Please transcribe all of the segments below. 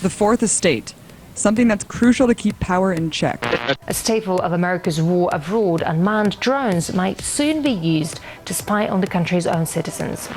The fourth estate, something that's crucial to keep power in check. A staple of America's war abroad, unmanned drones might soon be used to spy on the country's own citizens.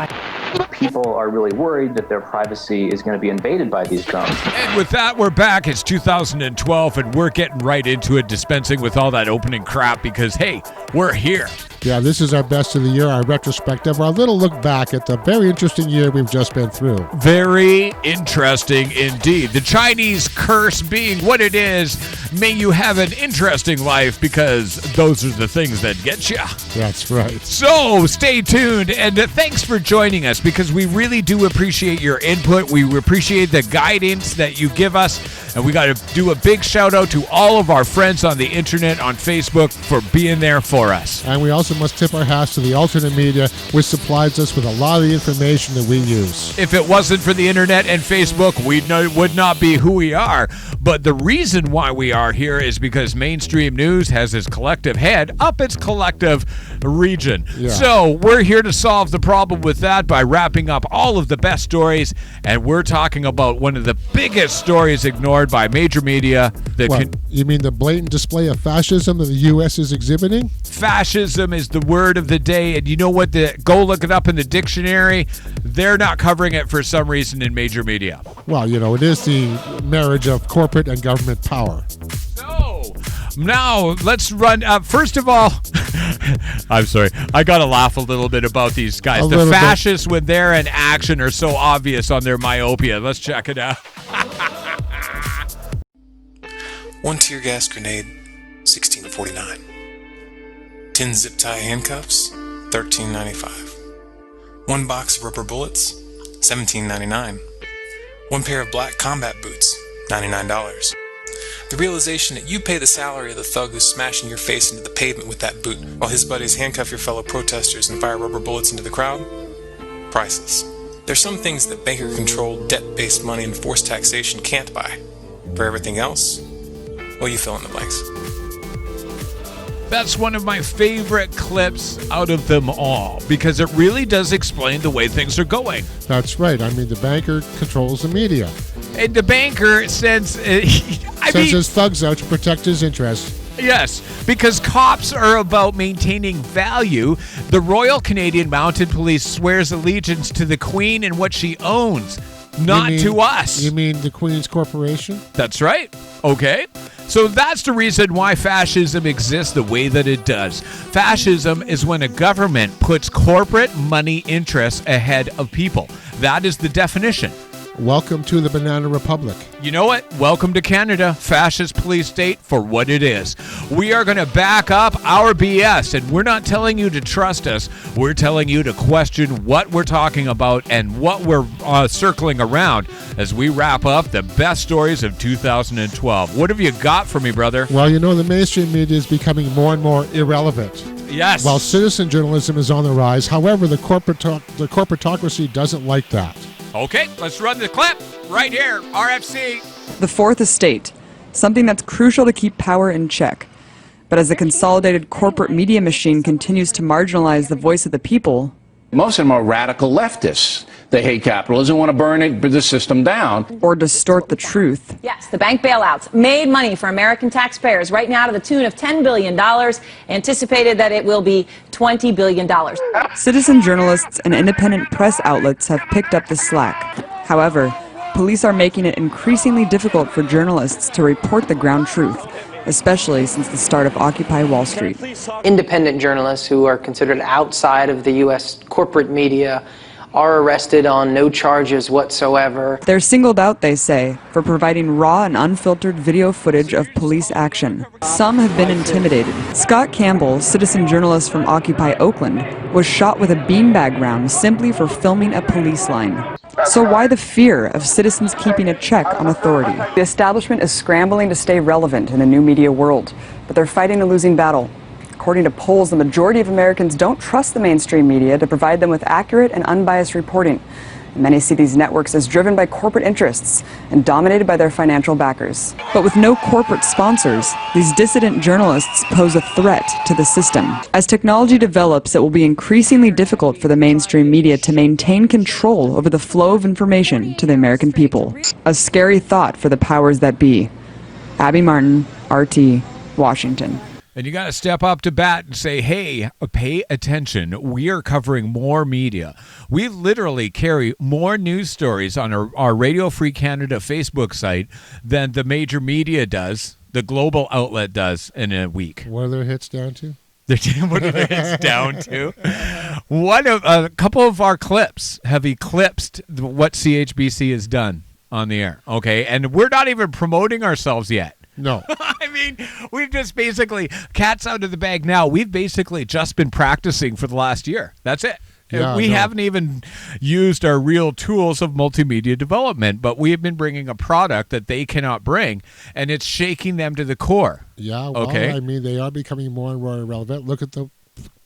People are really worried that their privacy is going to be invaded by these drones. And with that, we're back. It's 2012, and we're getting right into it, dispensing with all that opening crap because, hey, we're here. Yeah, this is our best of the year, our retrospective, our little look back at the very interesting year we've just been through. Very interesting indeed. The Chinese curse being what it is, may you have an interesting life because those are the things that get you. That's right. So stay tuned, and thanks for joining us because we really do appreciate your input. We appreciate the guidance that you give us, and we got to do a big shout out to all of our friends on the internet, on Facebook, for being there for us. And we also must tip our hats to the alternate media, which supplies us with a lot of the information that we use. If it wasn't for the internet and Facebook, we would not be who we are. But the reason why we are here is because mainstream news has its collective head up its collective region. Yeah. So we're here to solve the problem with that by wrapping up all of the best stories, and we're talking about one of the biggest stories ignored by major media. You mean the blatant display of fascism that the U.S. is exhibiting? Fascism is the word of the day, and you know what? Go look it up in the dictionary. They're not covering it for some reason in major media. Well, you know, it is the marriage of corporate and government power. So, now let's run. First of all, I'm sorry, I got to laugh a little bit about these guys. The fascists, when they're in action, are so obvious on their myopia. Let's check it out. One tear gas grenade, $16.49. 10 zip tie handcuffs, $13.95. One box of rubber bullets, $17.99. One pair of black combat boots, $99. The realization that you pay the salary of the thug who's smashing your face into the pavement with that boot while his buddies handcuff your fellow protesters and fire rubber bullets into the crowd? Priceless. There's some things that banker-controlled, debt-based money and forced taxation can't buy. For everything else, well, you fill in the blanks. That's one of my favorite clips out of them all because it really does explain the way things are going. That's right. I mean, the banker controls the media. And the banker sends his thugs out to protect his interests. Yes, because cops are about maintaining value. The Royal Canadian Mounted Police swears allegiance to the Queen and what she owns, not to us. You mean the Queen's Corporation? That's right. Okay. So that's the reason why fascism exists the way that it does. Fascism is when a government puts corporate money interests ahead of people. That is the definition. Welcome to the Banana Republic. You know what? Welcome to Canada, fascist police state for what it is. We are going to back up our BS, and we're not telling you to trust us. We're telling you to question what we're talking about and what we're circling around as we wrap up the best stories of 2012. What have you got for me, brother? Well, you know, the mainstream media is becoming more and more irrelevant. Yes. While citizen journalism is on the rise, however, the corporatocracy doesn't like that. Okay, let's run the clip right here, RFC. The fourth estate, something that's crucial to keep power in check. But as the consolidated corporate media machine continues to marginalize the voice of the people, most of them are radical leftists. They hate capitalism, want to burn the system down. Or distort the truth. Yes, the bank bailouts made money for American taxpayers right now to the tune of $10 billion. Anticipated that it will be $20 billion. Citizen journalists and independent press outlets have picked up the slack. However, police are making it increasingly difficult for journalists to report the ground truth, especially since the start of Occupy Wall Street. Independent journalists who are considered outside of the U.S. corporate media are arrested on no charges whatsoever. They're singled out, they say, for providing raw and unfiltered video footage of police action. Some have been intimidated. Scott Campbell, citizen journalist from Occupy Oakland, was shot with a beanbag round simply for filming a police line. So why the fear of citizens keeping a check on authority? The establishment is scrambling to stay relevant in the new media world, but they're fighting a losing battle. According to polls, the majority of Americans don't trust the mainstream media to provide them with accurate and unbiased reporting. Many see these networks as driven by corporate interests and dominated by their financial backers. But with no corporate sponsors, these dissident journalists pose a threat to the system. As technology develops, it will be increasingly difficult for the mainstream media to maintain control over the flow of information to the American people. A scary thought for the powers that be. Abby Martin, RT, Washington. And you got to step up to bat and say, hey, pay attention. We are covering more media. We literally carry more news stories on our Radio Free Canada Facebook site than the major media does, the global outlet does in a week. What are their hits down to? What are their hits down to? A couple of our clips have eclipsed what CHBC has done on the air. Okay, and we're not even promoting ourselves yet. No. I mean, we've just basically, cat's out of the bag now. We've basically just been practicing for the last year. That's it. Yeah, we haven't even used our real tools of multimedia development, but we have been bringing a product that they cannot bring, and it's shaking them to the core. Yeah, well, okay. I mean, they are becoming more and more irrelevant. Look at the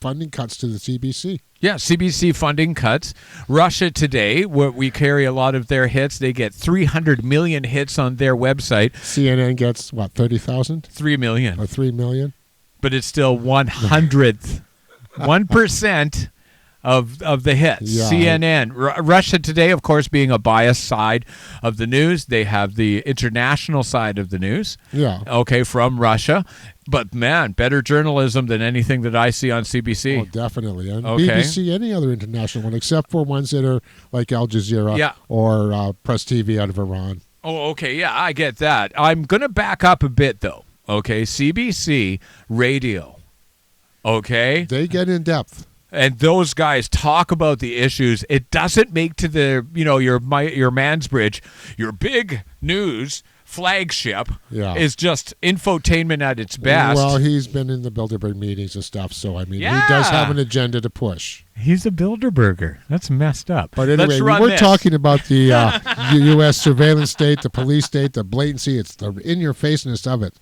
funding cuts to the CBC. Yeah, CBC funding cuts. Russia Today, where we carry a lot of their hits, they get 300 million hits on their website. CNN gets, what, 30,000? 3 million. Or 3 million? But it's still 1% of the hits. Yeah. CNN. Russia Today, of course, being a biased side of the news. They have the international side of the news. Yeah. Okay, from Russia. But, man, better journalism than anything that I see on CBC. Oh, definitely. And okay. BBC, any other international one, except for ones that are like Al Jazeera or Press TV out of Iran. Oh, okay. Yeah, I get that. I'm going to back up a bit, though. Okay, CBC radio. Okay? They get in depth. And those guys talk about the issues. It doesn't make to the, your Mansbridge, your big news flagship is just infotainment at its best. Well, he's been in the Bilderberg meetings and stuff, so I mean, he does have an agenda to push. He's a Bilderberger. That's messed up. But anyway, we're talking about the U.S. surveillance state, the police state, the blatancy. It's the in-your-faceness of it.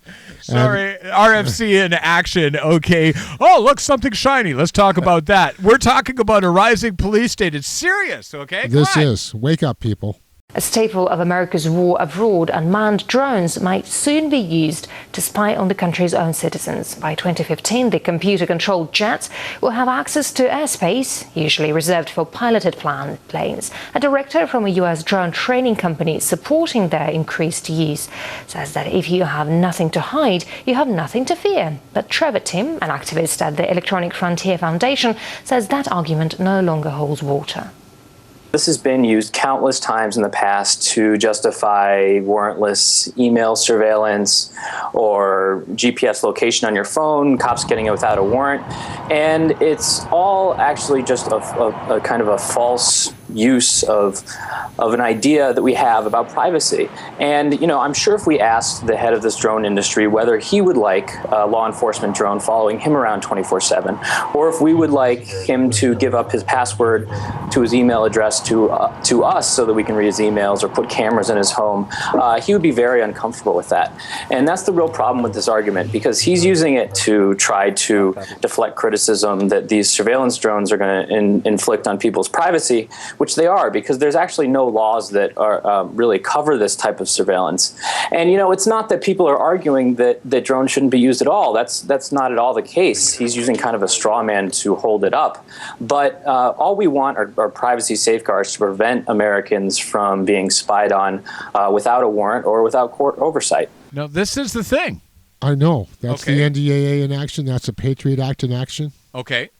Sorry, RFC in action. Okay. Oh, look, something shiny. Let's talk about that. We're talking about a rising police state. It's serious, okay? This is. Wake up, people. A staple of America's war abroad, unmanned drones might soon be used to spy on the country's own citizens. By 2015, the computer-controlled jets will have access to airspace, usually reserved for piloted planes. A director from a U.S. drone training company supporting their increased use says that if you have nothing to hide, you have nothing to fear. But Trevor Tim, an activist at the Electronic Frontier Foundation, says that argument no longer holds water. This has been used countless times in the past to justify warrantless email surveillance or GPS location on your phone, cops getting it without a warrant. And it's all actually just a kind of a false use of an idea that we have about privacy. And, I'm sure if we asked the head of this drone industry whether he would like a law enforcement drone following him around 24/7, or if we would like him to give up his password to his email address to us so that we can read his emails or put cameras in his home, he would be very uncomfortable with that. And that's the real problem with this argument, because he's using it to try to deflect criticism that these surveillance drones are going to inflict on people's privacy, which they are, because there's actually no laws that are really cover this type of surveillance. And, it's not that people are arguing that drones shouldn't be used at all. That's not at all the case. He's using kind of a straw man to hold it up. But all we want are privacy safeguards to prevent Americans from being spied on without a warrant or without court oversight. No, this is the thing. I know. That's the NDAA in action. That's a Patriot Act in action. Okay.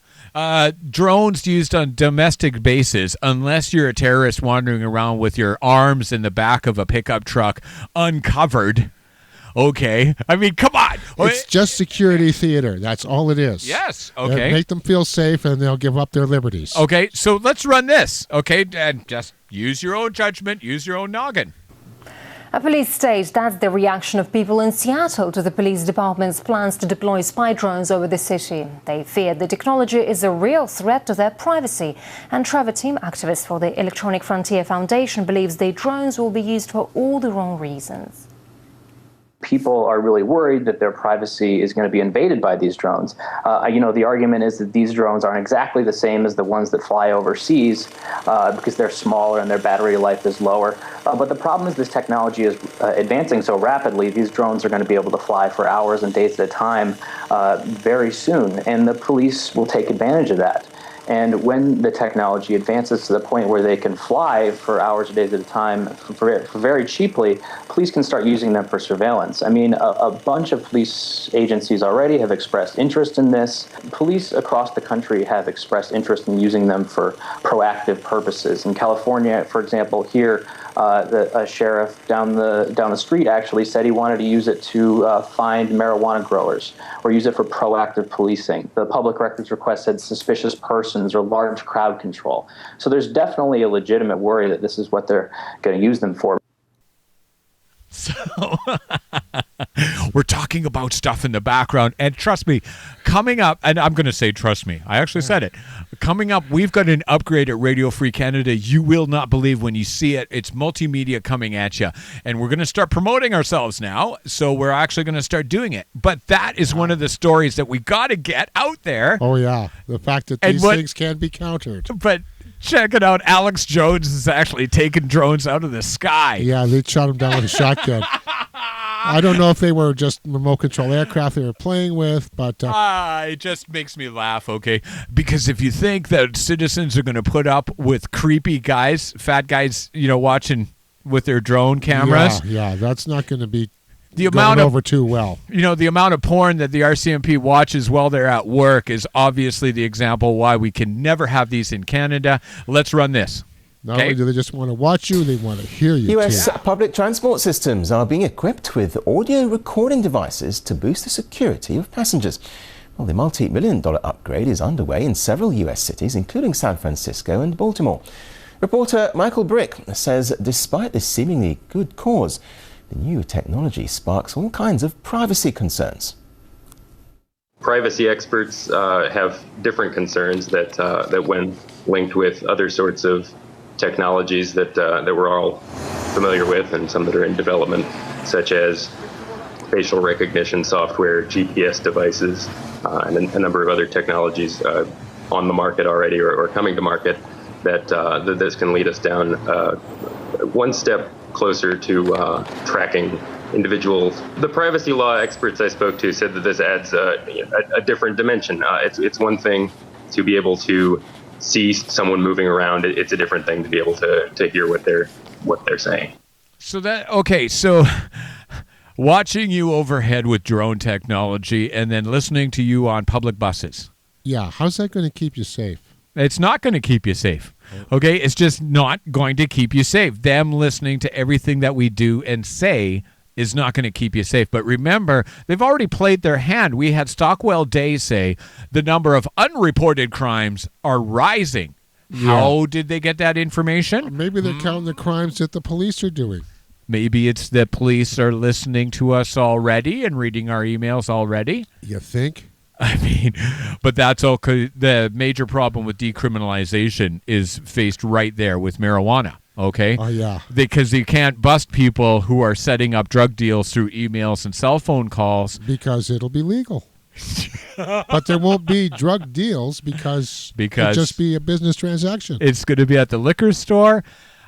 Drones used on domestic bases, unless you're a terrorist wandering around with your arms in the back of a pickup truck uncovered. Okay. I mean, come on. It's just security theater. That's all it is. Yes. Okay. Make them feel safe and they'll give up their liberties. Okay. So let's run this. Okay. And just use your own judgment. Use your own noggin. A police state, that's the reaction of people in Seattle to the police department's plans to deploy spy drones over the city. They fear the technology is a real threat to their privacy. And Trevor Tim, activist for the Electronic Frontier Foundation, believes the drones will be used for all the wrong reasons. people are really worried that their privacy is going to be invaded by these drones. The argument is that these drones aren't exactly the same as the ones that fly overseas because they're smaller and their battery life is lower. But the problem is this technology is advancing so rapidly, these drones are going to be able to fly for hours and days at a time very soon, and the police will take advantage of that. And when the technology advances to the point where they can fly for hours or days at a time for very cheaply, police can start using them for surveillance. I mean, a bunch of police agencies already have expressed interest in this. Police across the country have expressed interest in using them for proactive purposes. In California, for example, here, a sheriff down the street actually said he wanted to use it to find marijuana growers or use it for proactive policing. The public records request said suspicious persons or large crowd control. So there's definitely a legitimate worry that this is what they're going to use them for. So we're talking about stuff in the background, and trust me, coming up, and I'm going to say trust me, I actually said it. Coming up, we've got an upgrade at Radio Free Canada. You will not believe when you see it. It's multimedia coming at you, and we're going to start promoting ourselves now, so we're actually going to start doing it. But that is one of the stories that we got to get out there. Oh, yeah. The fact that these things can be countered. But check it out. Alex Jones is actually taking drones out of the sky. Yeah, they shot him down with a shotgun. I don't know if they were just remote control aircraft they were playing with, but... it just makes me laugh, okay? Because if you think that citizens are going to put up with creepy guys, fat guys, watching with their drone cameras... Yeah, that's not going to be the amount over too well. The amount of porn that the RCMP watches while they're at work is obviously the example why we can never have these in Canada. Let's run this. Not only do they just want to watch you, they want to hear you. US public transport systems are being equipped with audio recording devices to boost the security of passengers. Well, the multi-million-dollar upgrade is underway in several US cities, including San Francisco and Baltimore. Reporter Michael Brick says despite this seemingly good cause, the new technology sparks all kinds of privacy concerns. Privacy experts have different concerns that when linked with other sorts of technologies that we're all familiar with and some that are in development, such as facial recognition software, GPS devices, and a number of other technologies on the market already or coming to market, that this can lead us down one step closer to tracking individuals. The privacy law experts I spoke to said that this adds a different dimension. It's one thing to be able to see someone moving around. It's a different thing to be able to hear what they're saying. So watching you overhead with drone technology and then listening to you on public buses. Yeah, how's that going to keep you safe? It's not going to keep you safe. Okay, it's just not going to keep you safe. Them listening to everything that we do and say is not going to keep you safe. But remember, they've already played their hand. We had Stockwell Day say the number of unreported crimes are rising. Yeah. How did they get that information? Maybe they're counting the crimes that the police are doing. Maybe it's the police are listening to us already and reading our emails already. You think? I mean, but that's all. The major problem with decriminalization is faced right there with marijuana. Okay. Oh, yeah. Because you can't bust people who are setting up drug deals through emails and cell phone calls. Because it'll be legal. But there won't be drug deals because it'll just be a business transaction. It's going to be at the liquor store.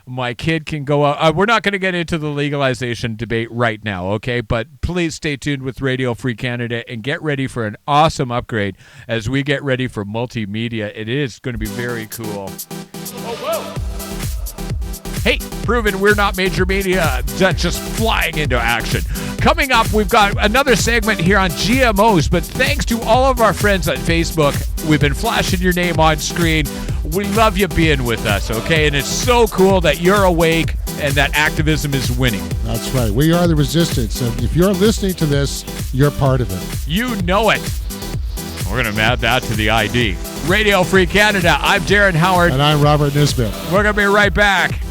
My kid can go out. We're not going to get into the legalization debate right now, okay? But please stay tuned with Radio Free Canada and get ready for an awesome upgrade as we get ready for multimedia. It is going to be very cool. Oh, whoa. Hey, proven we're not major media, just flying into action. Coming up, we've got another segment here on GMOs, but thanks to all of our friends on Facebook, we've been flashing your name on screen. We love you being with us, okay? And it's so cool that you're awake and that activism is winning. That's right. We are the resistance. And if you're listening to this, you're part of it. You know it. We're going to add that to the ID. Radio Free Canada, I'm Darin Howard. And I'm Robert Nisbet. We're going to be right back.